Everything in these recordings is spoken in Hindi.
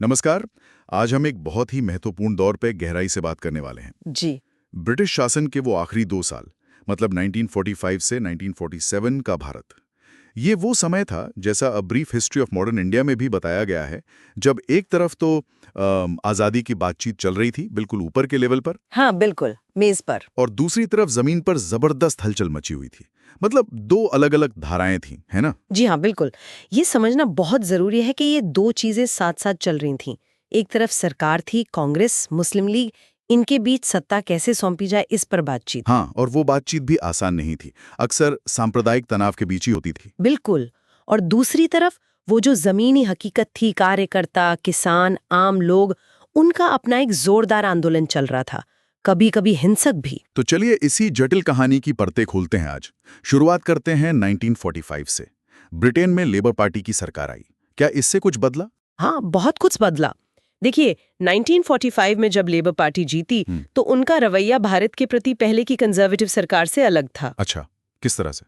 नमस्कार। आज हम एक बहुत ही महत्वपूर्ण दौर पे गहराई से बात करने वाले हैं। जी। ब्रिटिश शासन के वो आखिरी 2 साल, मतलब 1945 से 1947 का भारत। ये वो समय था, जैसा a brief history of modern India में भी बताया गया है, जब एक तरफ तो आज़ादी की बातचीत चल रही थी, बिल्कुल ऊपर के लेवल पर, हाँ, बिल्कुल, मेज पर। और दूसरी तरफ जमीन पर जबरदस्त हलचल मची हुई थी। मतलब दो अलग अलग धाराएं थीं, है ना? जी हाँ, बिल्कुल। ये समझना बहुत जरूरी है कि ये दो चीजें साथ-साथ चल रही थीं। एक तरफ सरकार थी, कांग्रेस, मुस्लिम लीग, इनके बीच सत्ता कैसे सौंपी जाए इस पर बातचीत। हाँ, और वो बातचीत भी आसान नहीं थी। अक्सर सांप्रदायिक तनाव के बीच ही होती थी। बिल्कुल। और दूसरी तरफ वो जो जमीनी हकीकत थी, कार्यकर्ता, किसान, आम लोग, उनका अपना एक जोरदार आंदोलन चल रहा था, कभी-कभी हिंसक भी। तो चलिए इसी जटिल कहानी की परतें खोलते हैं आज। शुरुआत करते हैं 1945 से। ब्रिटेन में लेबर पार्टी की सरकार आई। क्या इससे कुछ बदला? हाँ, बहुत कुछ बदला। देखिए, 1945 में जब लेबर पार्टी जीती, तो उनका रवैया भारत के प्रति पहले की कंजर्वेटिव सरकार से अलग था। अच्छा, किस तरह से?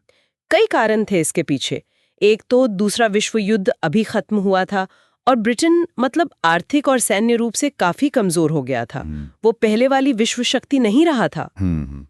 कई कारण थे इसके पीछे। एक तो दूसरा विश्व युद्ध अभी खत्म हुआ था और ब्रिटेन मतलब आर्थिक और सैन्य रूप से काफी कमजोर हो गया था। वो पहले वाली विश्व शक्ति नहीं रहा था।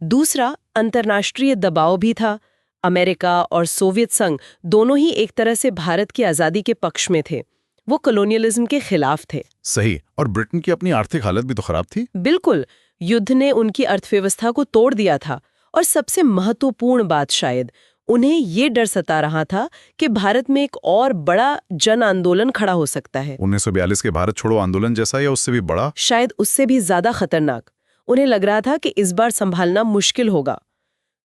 दूसरा, अंतर्राष्ट्रीय दबाव भी था। अमेरिका और सोवियत संघ दोनों ही एक तरह से भारत की आजादी के पक्ष में थे। वो कॉलोनियलिज्म के खिलाफ थे। सही। और ब्रिटेन की अपनी आर्थिक हालत भी तो खराब थी। बिल्कुल। युद्ध ने उनकी अर्थव्यवस्था को तोड़ दिया था और सबसे महत्वपूर्ण बात शायद, उन्हें ये डर सता रहा था कि भारत में एक और बड़ा जन आंदोलन खड़ा हो सकता है। 1942 के भारत छोड़ो आंदोलन जैसा या उससे भी बड़ा? शायद उससे भी ज्यादा खतरनाक। उन्हें लग रहा था कि इस बार संभालना मुश्किल होगा।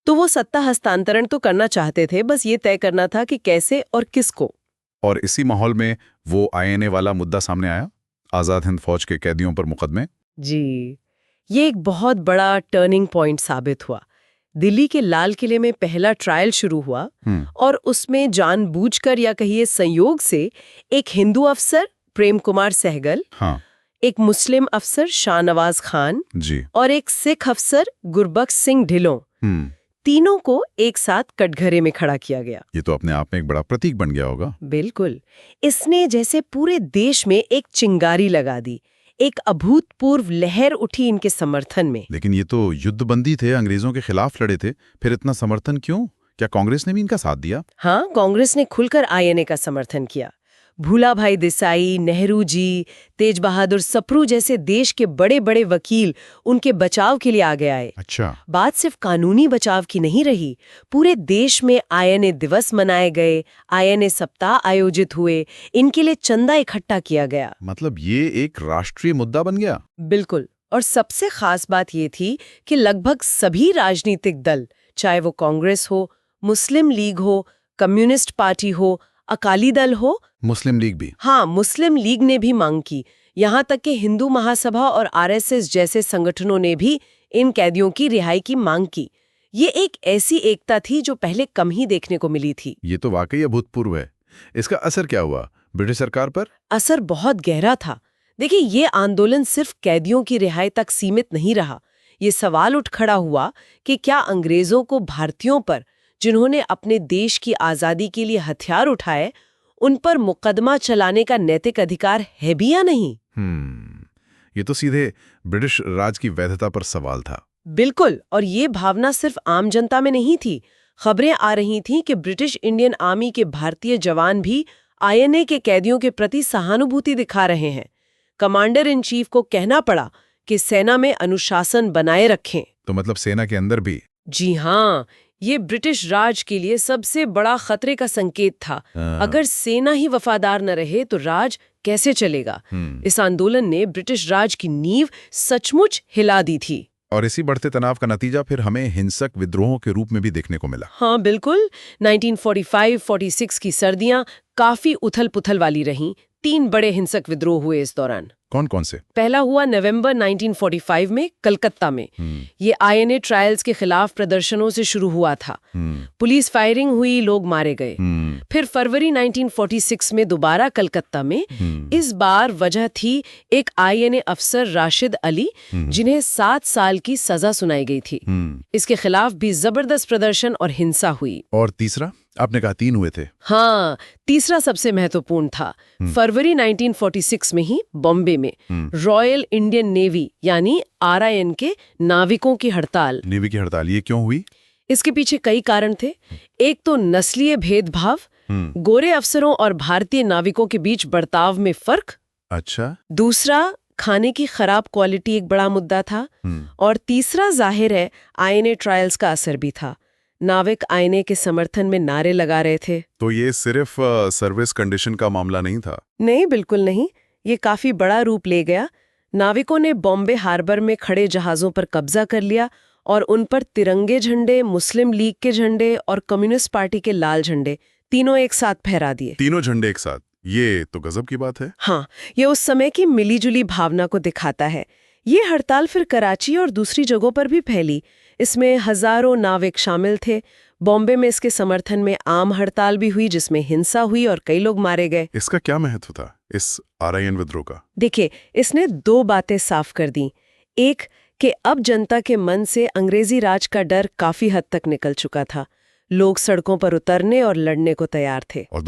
तो वो सत्ता हस्तांतरण तो करना चाहते थे, बस ये तय करना था कि कैसे और किसको। और इसी माहौल में वो आईएनए वाला मुद्दा सामने आया, आजाद हिंद फौज के कैदियों पर मुकदमे। जी, ये एक बहुत बड़ा टर्निंग पॉइंट साबित हुआ। दिल्ली के लाल किले में पहला ट्रायल शुरू हुआ और उसमें जानबूझकर या कहिए संयोग से एक हिंदू अफसर प्रेम कुमार सहगल, हाँ, एक मुस्लिम अफसर शाहनवाज खान जी, और एक सिख अफसर गुरबख्श सिंह ढिल्लों, तीनों को एक साथ कटघरे में खड़ा किया गया। ये तो अपने आप में एक बड़ा प्रतीक बन गया होगा। बिल्कुल। इसने जैसे पूरे देश में एक चिंगारी लगा दी, एक अभूतपूर्व लहर उठी इनके समर्थन में। लेकिन ये तो युद्धबंदी थे, अंग्रेजों के खिलाफ लड़े थे, फिर इतना समर्थन क्यों? क्या कांग्रेस ने भी इनका साथ दिया? हाँ, कांग्रेस ने खुलकर आईएनए का समर्थन किया। भूलाभाई देसाई, नेहरू जी, तेज बहादुर सप्रू जैसे देश के बड़े बड़े वकील उनके बचाव के लिए आगे आए। अच्छा। बात सिर्फ कानूनी बचाव की नहीं रही, पूरे देश में आईएनए दिवस मनाए गए, आईएनए सप्ताह आयोजित हुए, इनके लिए चंदा इकट्ठा किया गया। मतलब ये एक राष्ट्रीय मुद्दा बन गया। बिल्कुल। और सबसे खास बात ये थी कि लगभग सभी राजनीतिक दल, चाहे वो कांग्रेस हो, मुस्लिम लीग हो, कम्युनिस्ट पार्टी हो, अकाली दल हो, मुस्लिम लीग भी। हाँ, मुस्लिम लीग ने भी मांग की। यहाँ तक कि हिंदू महासभा और आरएसएस जैसे संगठनों ने भी इन कैदियों की रिहाई की मांग की। ये एक ऐसी एकता थी जो पहले कम ही देखने को मिली थी। ये तो वाकई अभूतपूर्व है। इसका असर क्या हुआ ब्रिटिश सरकार पर? असर बहुत गहरा था। देखिए, ये आंदोलन सिर्फ कैदियों की रिहाई तक सीमित नहीं रहा। ये सवाल उठ खड़ा हुआ कि क्या अंग्रेजों को भारतीयों पर, जिन्होंने अपने देश की आजादी के लिए हथियार उठाए, उन पर मुकदमा चलाने का नैतिक अधिकार है भी या नहीं? ये तो सीधे ब्रिटिश राज की वैधता पर सवाल था। बिल्कुल। और ये भावना सिर्फ आम जनता में नहीं थी। खबरें आ रही थीं कि ब्रिटिश इंडियन आर्मी के भारतीय जवान भी आईएनए के कैदियों के प्रति सहानुभूति दिखा रहे हैं। कमांडर इन चीफ को कहना पड़ा कि सेना में अनुशासन बनाए रखें। तो मतलब सेना के अंदर भी? जी हाँ, ये ब्रिटिश राज के लिए सबसे बड़ा खतरे का संकेत था। अगर सेना ही वफादार न रहे तो राज कैसे चलेगा? इस आंदोलन ने ब्रिटिश राज की नींव सचमुच हिला दी थी। और इसी बढ़ते तनाव का नतीजा फिर हमें हिंसक विद्रोहों के रूप में भी देखने को मिला। हाँ, बिल्कुल। 1945-46 की सर्दियां काफी उथल-पुथल वाली रहीं। 3 बड़े हिंसक विद्रोह हुए इस दौरान। कौन कौन से? पहला हुआ नवंबर 1945 में कलकत्ता में। ये आईएनए ट्रायल्स के खिलाफ प्रदर्शनों से शुरू हुआ था। पुलिस फायरिंग हुई, लोग मारे गए। फिर फरवरी 1946 में दोबारा कलकत्ता में। इस बार वजह थी एक आईएनए अफसर राशिद अली, जिन्हें 7 साल की सजा सुनाई गई थी। इसके खिलाफ भी जबरदस्त प्रदर्शन और हिंसा हुई। और तीसरा? आपने कहा 3 हुए थे। हाँ, तीसरा सबसे महत्वपूर्ण था। फरवरी 1946 में ही बॉम्बे में रॉयल इंडियन नेवी यानी RIN के नाविकों की हड़ताल। नेवी की हड़ताल ये क्यों हुई? इसके पीछे कई कारण थे। एक तो नस्लीय भेदभाव, गोरे अफसरों और भारतीय नाविकों के बीच बर्ताव में फर्क। अच्छा। दूसरा, खाने की खराब क्वालिटी एक बड़ा मुद्दा था। और तीसरा, जाहिर है, INA ट्रायल्स का असर भी था। नाविक INA के समर्थन में नारे लगा रहे थे। तो ये सिर्फ सर्विस कंडीशन का मामला नहीं था? नहीं, बिल्कुल नहीं। ये काफी बड़ा रूप ले गया। नाविकों ने बॉम्बे हार्बर में खड़े जहाजों पर कब्जा कर लिया और उन पर तिरंगे झंडे, मुस्लिम लीग के झंडे और कम्युनिस्ट पार्टी के लाल झंडे तीनों एक साथ फहरा दिए। तीनों झंडे एक साथ? ये तो गजब की बात है। हाँ, ये उस समय की मिलीजुली भावना को दिखाता है। ये हड़ताल फिर कराची और दूसरी जगहों पर भी फैली। इसमें हजारों नाविक शामिल थे। बॉम्बे में इसके समर्थन में आम हड़ताल भी हुई जिसमें हिंसा हुई और कई लोग मारे गए। इसका क्या महत्व था इस RIN विद्रोह का? देखिए, इसने 2 बातें साफ कर दी। एक कि अब जनता के मन से अंग्रेजी राज का डर काफी हद तक निकल चुका था। लोग सड़कों पर उतरने और लड़ने को तैयार थे। और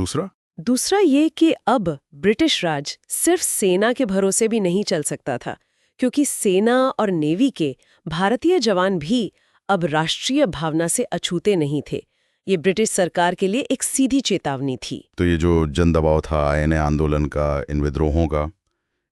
दूसरा ये कि अब ब्रिटिश राज सिर्फ सेना के भरोसे भी नहीं चल सकता था, क्योंकि सेना और नेवी के भारतीय जवान भी अब राष्ट्रीय भावना से अछूते नहीं थे। ये ब्रिटिश सरकार के लिए एक सीधी चेतावनी थी। तो ये जो जन दबाव था INA आंदोलन का, इन विद्रोहों का,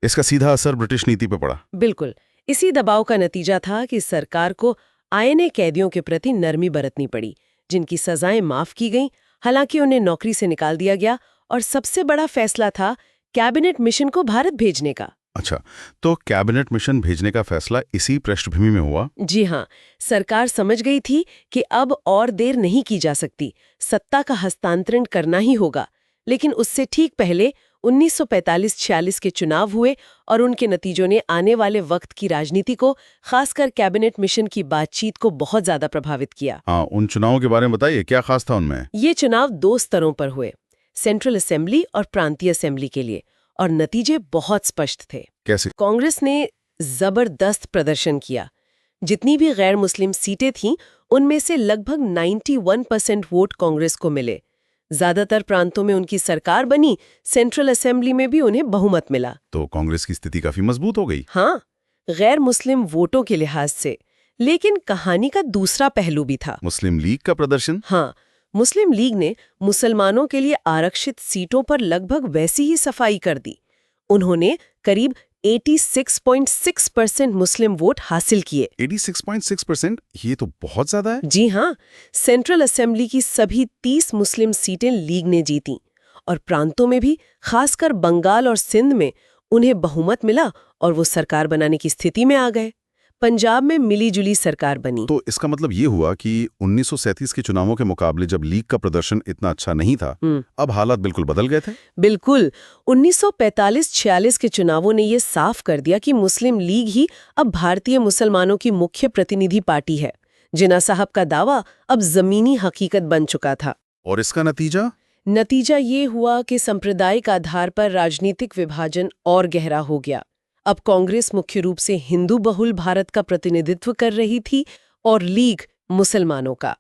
इसका सीधा असर ब्रिटिश नीति पे पड़ा? बिल्कुल। इसी दबाव का नतीजा था कि सरकार को INA कैदियों के प्रति नरमी बरतनी पड़ी, जिनकी सजाएं माफ की गईं, हालांकि उन्हें नौकरी से निकाल दिया गया। और सबसे बड़ा फैसला था कैबिनेट मिशन को भारत भेजने का। अच्छा, तो कैबिनेट मिशन भेजने का फैसला इसी पृष्ठभूमि में हुआ? जी हाँ, सरकार समझ गई थी कि अब और देर नहीं की जा सकती, सत्ता का हस्तांतरण करना ही होगा। लेकिन उससे ठीक पहले 1945-46 के चुनाव हुए और उनके नतीजों ने आने वाले वक्त की राजनीति को, खासकर कैबिनेट मिशन की बातचीत को बहुत ज्यादा प्रभावित किया। हाँ, उन चुनावों के बारे में बताइए, क्या खास था उनमें? ये चुनाव 2 स्तरों पर हुए, सेंट्रल असेंबली और प्रांतीय असेंबली के लिए, और नतीजे बहुत स्पष्ट थे। कैसे? कांग्रेस ने जबरदस्त प्रदर्शन किया। जितनी भी गैर मुस्लिम सीटें थीं, उनमें से लगभग 91% वोट कांग्रेस को मिले। ज्यादातर प्रांतों में उनकी सरकार बनी, सेंट्रल असेंबली में भी उन्हें बहुमत मिला। तो कांग्रेस की स्थिति काफी मजबूत हो गई। हाँ, गैर मुस्लिम वोटों के लिहाज से। लेकिन कहानी का दूसरा पहलू भी था। मुस्लिम लीग का प्रदर्शन? हाँ, मुस्लिम लीग ने मुसलमानों के लिए आरक्षित सीटों पर लगभग वैसी ही सफाई कर दी। उन्होंने करीब 86.6% मुस्लिम वोट हासिल किए। 86.6%? ये तो बहुत ज्यादा है। जी हाँ, सेंट्रल असेंबली की सभी 30 मुस्लिम सीटें लीग ने जीती और प्रांतों में भी, खासकर बंगाल और सिंध में, उन्हें बहुमत मिला और वो सरकार बनाने की स्थिति में आ गए। पंजाब में मिलीजुली सरकार बनी। तो इसका मतलब ये हुआ कि 1937 के चुनावों के मुकाबले जब लीग का प्रदर्शन इतना अच्छा नहीं था, अब हालात बिल्कुल बदल गए थे। बिल्कुल। 1945-46 के चुनावों ने ये साफ कर दिया कि मुस्लिम लीग ही अब भारतीय मुसलमानों की मुख्य प्रतिनिधि पार्टी है। जिन्ना साहब का दावा अब जमीनी हकीकत बन चुका था। और इसका नतीजा ये हुआ कि सांप्रदायिक आधार पर राजनीतिक विभाजन और गहरा हो गया। अब कांग्रेस मुख्य रूप से हिंदू बहुल भारत का प्रतिनिधित्व कर रही थी और लीग मुसलमानों का।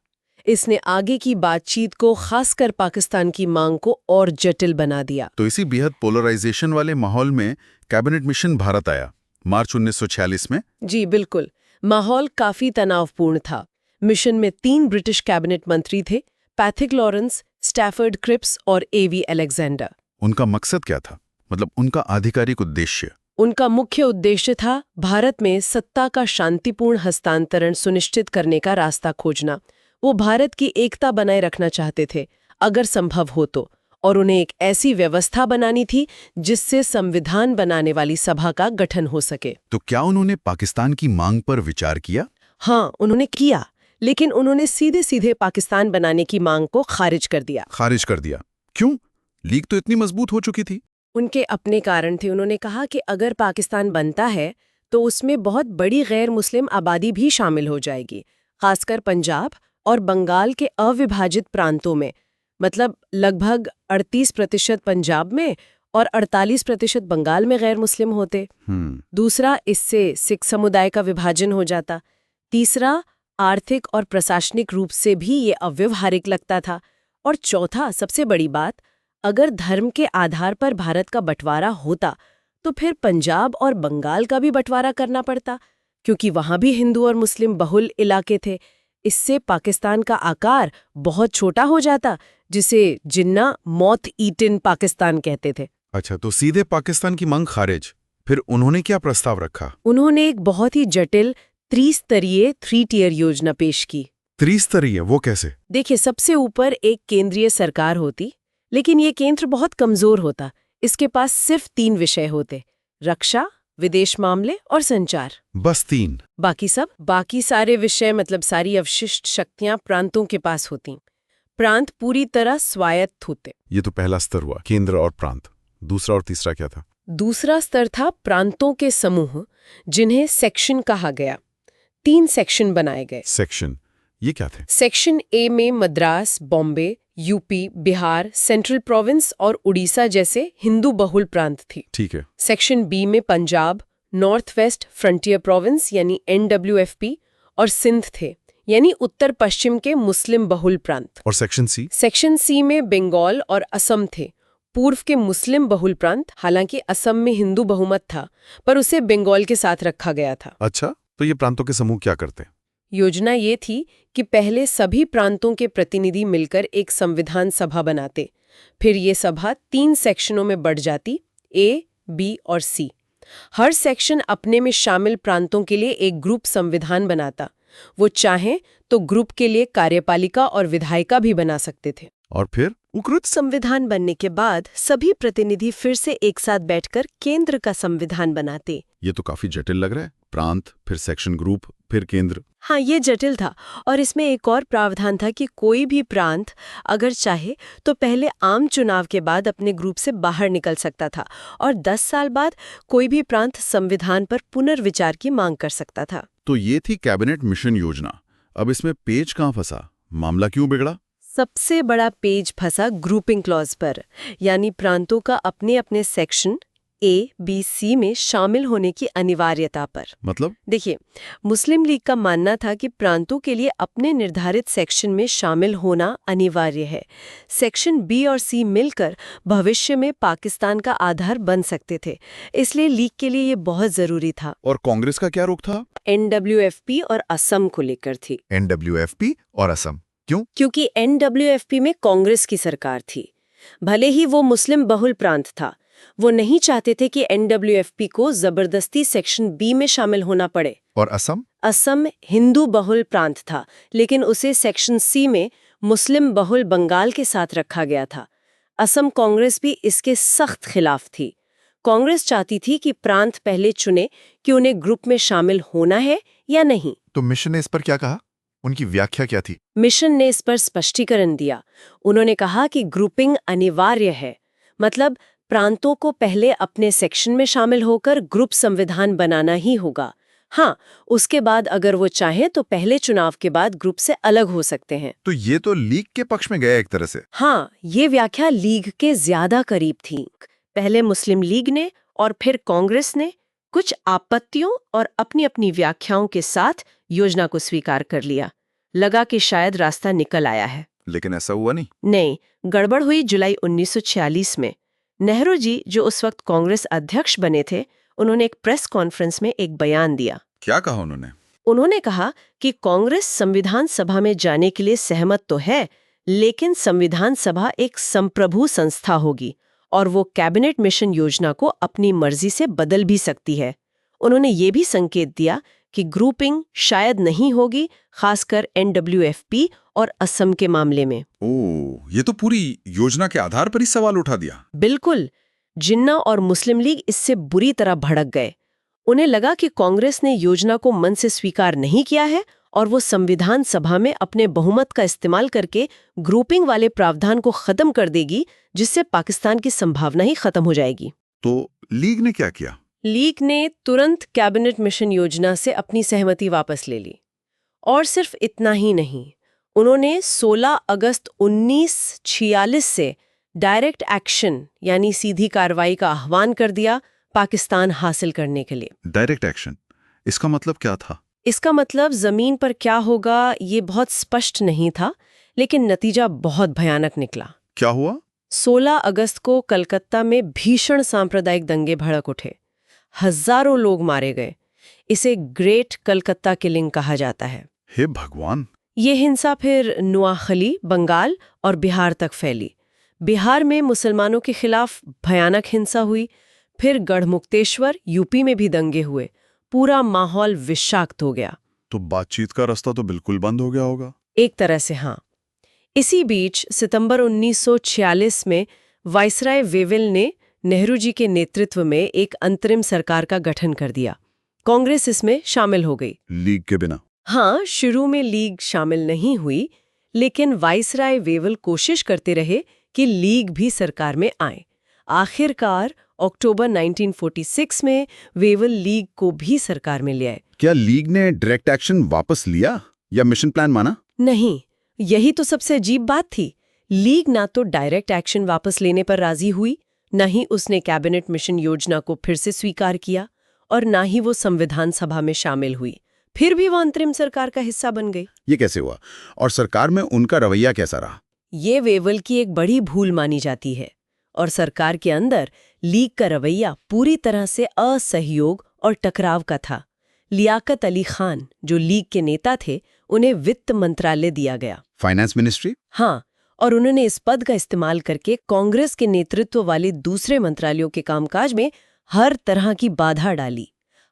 इसने आगे की बातचीत को, खासकर पाकिस्तान की मांग को, और जटिल बना दिया। तो इसी बेहद पोलराइजेशन वाले माहौल में कैबिनेट मिशन भारत आया मार्च 1946 में। जी बिल्कुल, माहौल काफी तनावपूर्ण था। मिशन में 3 ब्रिटिश कैबिनेट मंत्री थे, पैथिक लॉरेंस, स्टैफर्ड क्रिप्स और A.V. अलेक्जेंडर। उनका मकसद क्या था, मतलब उनका आधिकारिक उद्देश्य? उनका मुख्य उद्देश्य था भारत में सत्ता का शांतिपूर्ण हस्तांतरण सुनिश्चित करने का रास्ता खोजना। वो भारत की एकता बनाए रखना चाहते थे, अगर संभव हो तो, और उन्हें एक ऐसी व्यवस्था बनानी थी जिससे संविधान बनाने वाली सभा का गठन हो सके। तो क्या उन्होंने पाकिस्तान की मांग पर विचार किया? हाँ, उन्होंने किया, लेकिन उन्होंने सीधे सीधे पाकिस्तान बनाने की मांग को खारिज कर दिया। खारिज कर दिया? क्यों? लीग तो इतनी मजबूत हो चुकी थी। उनके अपने कारण थे। उन्होंने कहा कि अगर पाकिस्तान बनता है तो उसमें बहुत बड़ी गैर मुस्लिम आबादी भी शामिल हो जाएगी, खासकर पंजाब और बंगाल के अविभाजित प्रांतों में। मतलब लगभग 38% पंजाब में और 48% बंगाल में गैर मुस्लिम होते। दूसरा, इससे सिख समुदाय का विभाजन हो जाता। तीसरा, आर्थिक और प्रशासनिक रूप से भी ये अव्यवहारिक लगता था। और चौथा, सबसे बड़ी बात, अगर धर्म के आधार पर भारत का बंटवारा होता तो फिर पंजाब और बंगाल का भी बंटवारा करना पड़ता, क्योंकि वहां भी हिंदू और मुस्लिम बहुल इलाके थे। इससे पाकिस्तान का आकार बहुत छोटा हो जाता, जिसे जिन्ना मौत ईटन पाकिस्तान कहते थे। अच्छा, तो सीधे पाकिस्तान की मांग खारिज। फिर उन्होंने क्या प्रस्ताव रखा? उन्होंने एक बहुत ही जटिल त्रिस्तरीय 3-tier योजना पेश की। त्रिस्तरीय, वो कैसे? देखिए, सबसे ऊपर एक केंद्रीय सरकार होती, लेकिन ये केंद्र बहुत कमजोर होता। इसके पास सिर्फ 3 विषय होते: रक्षा, विदेश मामले और संचार। बस 3? बाकी सारे विषय, मतलब सारी अवशिष्ट शक्तियां प्रांतों के पास होती। प्रांत पूरी तरह स्वायत्त होते। ये तो पहला स्तर हुआ, केंद्र और प्रांत। दूसरा और तीसरा क्या था? दूसरा स्तर था प्रांतों के समूह, जिन्हें सेक्शन कहा गया। 3 सेक्शन बनाए गए। सेक्शन, ये क्या थे? सेक्शन ए में Madras, Bombay, UP, Bihar, central province और उड़ीसा जैसे हिंदू बहुल प्रांत थी। ठीक है। सेक्शन बी में Punjab, north west frontier province यानी NWFP और सिंध थे, यानी उत्तर पश्चिम के मुस्लिम बहुल प्रांत। और सेक्शन सी? सेक्शन सी में बंगाल और असम थे, पूर्व के मुस्लिम बहुल प्रांत। हालांकि असम में हिंदू बहुमत था, पर उसे बंगाल के साथ रखा गया था। अच्छा, तो ये प्रांतों के समूह क्या करते? योजना ये थी कि पहले सभी प्रांतों के प्रतिनिधि मिलकर एक संविधान सभा बनाते। फिर ये सभा 3 सेक्शनों में बढ़ जाती, A, B और C। हर सेक्शन अपने में शामिल प्रांतों के लिए एक ग्रुप संविधान बनाता। वो चाहें तो ग्रुप के लिए कार्यपालिका और विधायिका भी बना सकते थे। और फिर? ग्रुप संविधान बनने के बाद सभी प्रतिनिधि फिर से एक साथ बैठकर केंद्र का संविधान बनाते। ये तो काफी जटिल लग रहा है। प्रांत, फिर सेक्शन ग्रुप, फिर केंद्र। हाँ, ये जटिल था। और इसमें एक और प्रावधान था कि कोई भी प्रांत अगर चाहे तो पहले आम चुनाव के बाद अपने ग्रुप से बाहर निकल सकता था, और 10 साल बाद कोई भी प्रांत संविधान पर पुनर्विचार की मांग कर सकता था। तो ये थी कैबिनेट मिशन योजना। अब इसमें पेच कहाँ फंसा? मामला क्यों बिगड़ा? सबसे बड़ा पेच फंसा ग्रुपिंग क्लॉज पर, यानी प्रांतों का अपने अपने सेक्शन A, B, C में शामिल होने की अनिवार्यता पर। मतलब? देखिए, मुस्लिम लीग का मानना था कि प्रांतों के लिए अपने निर्धारित सेक्शन में शामिल होना अनिवार्य है। सेक्शन B और C मिलकर भविष्य में पाकिस्तान का आधार बन सकते थे, इसलिए लीग के लिए ये बहुत जरूरी था। और कांग्रेस का क्या रुख था? NWFP और असम को लेकर थी। NWFP और असम क्यों? क्योंकि NWFP में कांग्रेस की सरकार थी। भले ही वो मुस्लिम बहुल प्रांत था, वो नहीं चाहते थे कि NWFP को जबरदस्ती सेक्शन B में शामिल होना पड़े। और असम? असम हिंदू बहुल प्रांत था, लेकिन उसे सेक्शन C में मुस्लिम बहुल बंगाल के साथ रखा गया था। असम कांग्रेस भी इसके सख्त खिलाफ थी। कांग्रेस चाहती थी कि प्रांत पहले चुने कि उन्हें ग्रुप में शामिल होना है या नहीं। तो मिशन ने इस पर क्या कहा? उनकी व्याख्या क्या थी? मिशन ने इस पर स्पष्टीकरण दिया। उन्होंने कहा कि ग्रुपिंग अनिवार्य है, मतलब प्रांतों को पहले अपने सेक्शन में शामिल होकर ग्रुप संविधान बनाना ही होगा। हाँ, उसके बाद अगर वो चाहें तो पहले चुनाव के बाद ग्रुप से अलग हो सकते हैं। तो ये तो लीग के पक्ष में गया एक तरह से। हाँ, ये व्याख्या लीग के ज्यादा करीब थी। पहले मुस्लिम लीग ने और फिर कांग्रेस ने कुछ आपत्तियों और अपनी अपनी व्याख्याओं के साथ योजना को स्वीकार कर लिया। लगा कि शायद रास्ता निकल आया है। लेकिन ऐसा हुआ नहीं। नहीं, गड़बड़ हुई जुलाई 1946 में। नेहरू जी, जो उस वक्त कांग्रेस अध्यक्ष बने थे, उन्होंने एक प्रेस कॉन्फ्रेंस में एक बयान दिया। क्या कहा उन्होंने? उन्होंने कहा कि कांग्रेस संविधान सभा में जाने के लिए सहमत तो है, लेकिन संविधान सभा एक संप्रभु संस्था होगी और वो कैबिनेट मिशन योजना को अपनी मर्जी से बदल भी सकती है। उन्होंने ये भी संकेत दिया कि ग्रुपिंग शायद नहीं होगी, खासकर NWFP और असम के मामले में। ओह, ये तो पूरी योजना के आधार पर ही सवाल उठा दिया। बिल्कुल। जिन्ना और मुस्लिम लीग इससे बुरी तरह भड़क गए। उन्हें लगा कि कांग्रेस ने योजना को मन से स्वीकार नहीं किया है और वो संविधान सभा में अपने बहुमत का इस्तेमाल करके ग्रुपिंग वाले प्रावधान को खत्म कर देगी, जिससे पाकिस्तान की संभावना ही खत्म हो जाएगी। तो लीग ने क्या किया? लीग ने तुरंत कैबिनेट मिशन योजना से अपनी सहमति वापस ले ली। और सिर्फ इतना ही नहीं, उन्होंने 16 अगस्त 1946 से डायरेक्ट एक्शन यानी सीधी कार्रवाई का आह्वान कर दिया पाकिस्तान हासिल करने के लिए। डायरेक्ट एक्शन, इसका मतलब क्या था? इसका मतलब जमीन पर क्या होगा ये बहुत स्पष्ट नहीं था, लेकिन नतीजा बहुत भयानक निकला। क्या हुआ? 16 अगस्त को कलकत्ता में भीषण सांप्रदायिक दंगे भड़क उठे। हजारों लोग मारे गए। इसे ग्रेट कलकत्ता किलिंग कहा जाता है। हे भगवान! ये हिंसा फिर नुआखली, बंगाल और बिहार तक फैली। बिहार में मुसलमानों के खिलाफ भयानक हिंसा हुई। फिर गढ़मुक्तेश्वर, यूपी में भी दंगे हुए। पूरा माहौल विषाक्त हो गया। तो बातचीत का रास्ता तो बिल्कुल बंद हो गया होगा। एक तरह से हाँ। इसी बीच सितंबर 1946 में वाइसराय वेवेल ने नेहरू जी के नेतृत्व में एक अंतरिम सरकार का गठन कर दिया। कांग्रेस इसमें शामिल हो गई। लीग के बिना? हाँ, शुरू में लीग शामिल नहीं हुई, लेकिन वाइसराय वेवेल कोशिश करते रहे कि लीग भी सरकार में आए। आखिरकार अक्टूबर 1946 में वेवेल लीग को भी सरकार में ले आए। क्या लीग ने डायरेक्ट एक्शन वापस लिया या मिशन प्लान माना? नहीं, यही तो सबसे अजीब बात थी। लीग ना तो डायरेक्ट एक्शन वापस लेने पर राजी हुई, न ही उसने कैबिनेट मिशन योजना को फिर से स्वीकार किया, और ना ही वो संविधान सभा में शामिल हुई। फिर भी वो अंतरिम सरकार का हिस्सा बन गई। ये कैसे हुआ? और सरकार में उनका रवैया कैसा रहा? ये वेवेल की एक बड़ी भूल मानी जाती है। और सरकार के अंदर लीग का रवैया पूरी तरह से असहयोग और टकराव का था। लियाकत अली खान, जो लीग के नेता थे, उन्हें वित्त मंत्रालय दिया गया। Finance ministry? हाँ, और उन्होंने इस पद का इस्तेमाल करके कांग्रेस के नेतृत्व वाले दूसरे मंत्रालयों के कामकाज में हर तरह की बाधा डाली।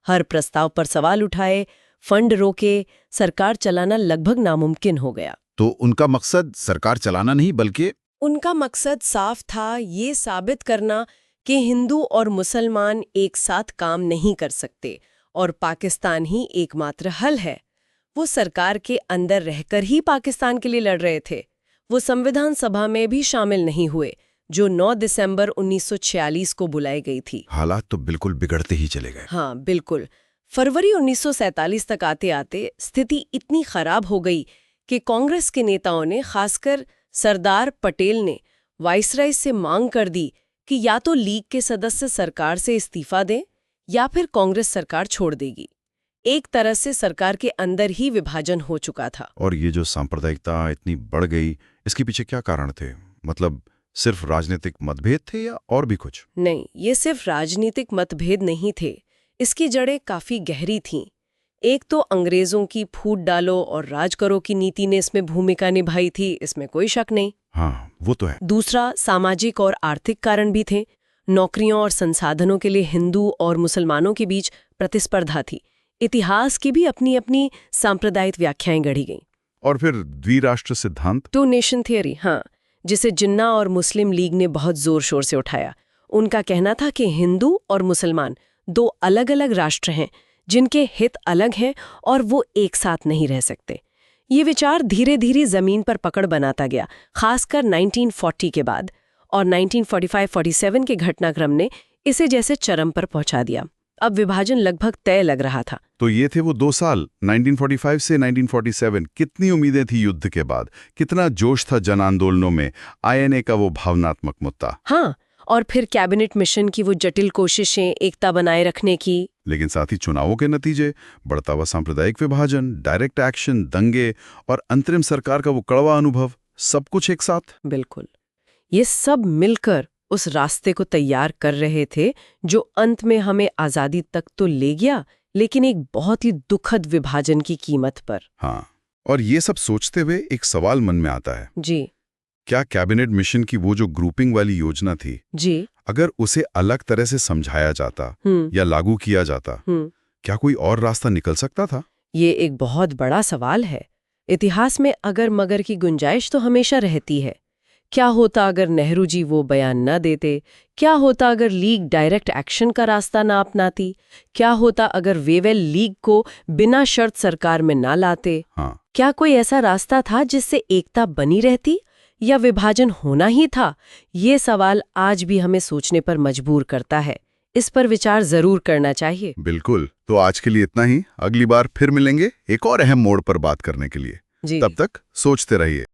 हर प्रस्ताव पर सवाल उठाए, फंड रोके, सरकार चलाना लगभग नामुमकिन हो गया। तो उनका मकसद सरकार चलाना नहीं, बल्कि उनका मकसद साफ था, ये साबित करना कि हिंदू और मुसलमान एक साथ काम नहीं कर सकते और पाकिस्तान ही एकमात्र हल है। वो सरकार के अंदर रहकर ही पाकिस्तान के लिए लड़ रहे थे। वो संविधान सभा में भी शामिल नहीं हुए, जो 9 दिसंबर 1946 को बुलाई गई थी। हालात तो बिल्कुल बिगड़ते ही चले गए। हाँ, बिल्कुल। फरवरी 1947 तक आते आते स्थिति इतनी खराब हो गई कि कांग्रेस के नेताओं ने, खासकर सरदार पटेल ने, वाइसराय से मांग कर दी कि या तो लीग के सदस्य सरकार से इस्तीफा दें या फिर कांग्रेस सरकार छोड़ देगी। एक तरह से सरकार के अंदर ही विभाजन हो चुका था। और ये जो सांप्रदायिकता इतनी बढ़ गई, इसके पीछे क्या कारण थे? मतलब सिर्फ राजनीतिक मतभेद थे या और भी कुछ? नहीं, ये सिर्फ राजनीतिक मतभेद नहीं थे। इसकी जड़ें काफी गहरी थीं। एक तो अंग्रेजों की फूट डालो और राज करो की नीति ने इसमें भूमिका निभाई थी, इसमें कोई शक नहीं। हाँ, वो तो है। दूसरा, सामाजिक और आर्थिक कारण भी थे। नौकरियों और संसाधनों के लिए हिंदू और मुसलमानों के बीच प्रतिस्पर्धा थी। इतिहास की भी अपनी अपनी सांप्रदायिक व्याख्याएं गढ़ी गईं। और फिर द्विराष्ट्र सिद्धांत? टू नेशन थियरी, हाँ, जिसे जिन्ना और मुस्लिम लीग ने बहुत जोर शोर से उठाया। उनका कहना था कि हिंदू और मुसलमान दो अलग अलग राष्ट्र हैं जिनके हित अलग हैं और वो एक साथ नहीं रह सकते। ये विचार धीरे धीरे जमीन पर पकड़ बनाता गया, खासकर 1940 के बाद, और 1945-47 के घटनाक्रम ने इसे जैसे चरम पर पहुंचा दिया। अब विभाजन लगभग तय लग रहा था। तो ये थे वो 2 साल, 1945 से 1947। कितनी उम्मीदें थी युद्ध के बाद, कितना जोश था जन आंदोलनों में, INA का वो भावनात्मक मुद्दा। हाँ, और फिर कैबिनेट मिशन की वो जटिल कोशिशें एकता बनाए रखने की। लेकिन साथ ही चुनावों के नतीजे, बढ़ता हुआ सांप्रदायिक विभाजन, डायरेक्ट एक्शन, दंगे और अंतरिम सरकार का वो कड़वा अनुभव, सब कुछ एक साथ। बिल्कुल, ये सब मिलकर उस रास्ते को तैयार कर रहे थे जो अंत में हमें आजादी तक तो ले गया, लेकिन एक बहुत ही दुखद विभाजन की कीमत पर। हाँ, और ये सब सोचते हुए एक सवाल मन में आता है। जी। क्या कैबिनेट मिशन की वो जो ग्रुपिंग वाली योजना थी, जी। अगर उसे अलग तरह से समझाया जाता या लागू किया जाता, क्या कोई और रास्ता निकल सकता था? ये एक बहुत बड़ा सवाल है। इतिहास में अगर मगर की गुंजाइश तो हमेशा रहती है। क्या होता अगर नेहरू जी वो बयान न देते? क्या होता अगर लीग डायरेक्ट एक्शन का रास्ता ना अपनाती? क्या होता अगर वेवेल लीग को बिना शर्त सरकार में ना लाते? हाँ। क्या कोई ऐसा रास्ता था जिससे एकता बनी रहती, या विभाजन होना ही था? ये सवाल आज भी हमें सोचने पर मजबूर करता है। इस पर विचार जरूर करना चाहिए। बिल्कुल। तो आज के लिए इतना ही। अगली बार फिर मिलेंगे एक और अहम मोड़ पर बात करने के लिए। जी। तब तक सोचते रहिए।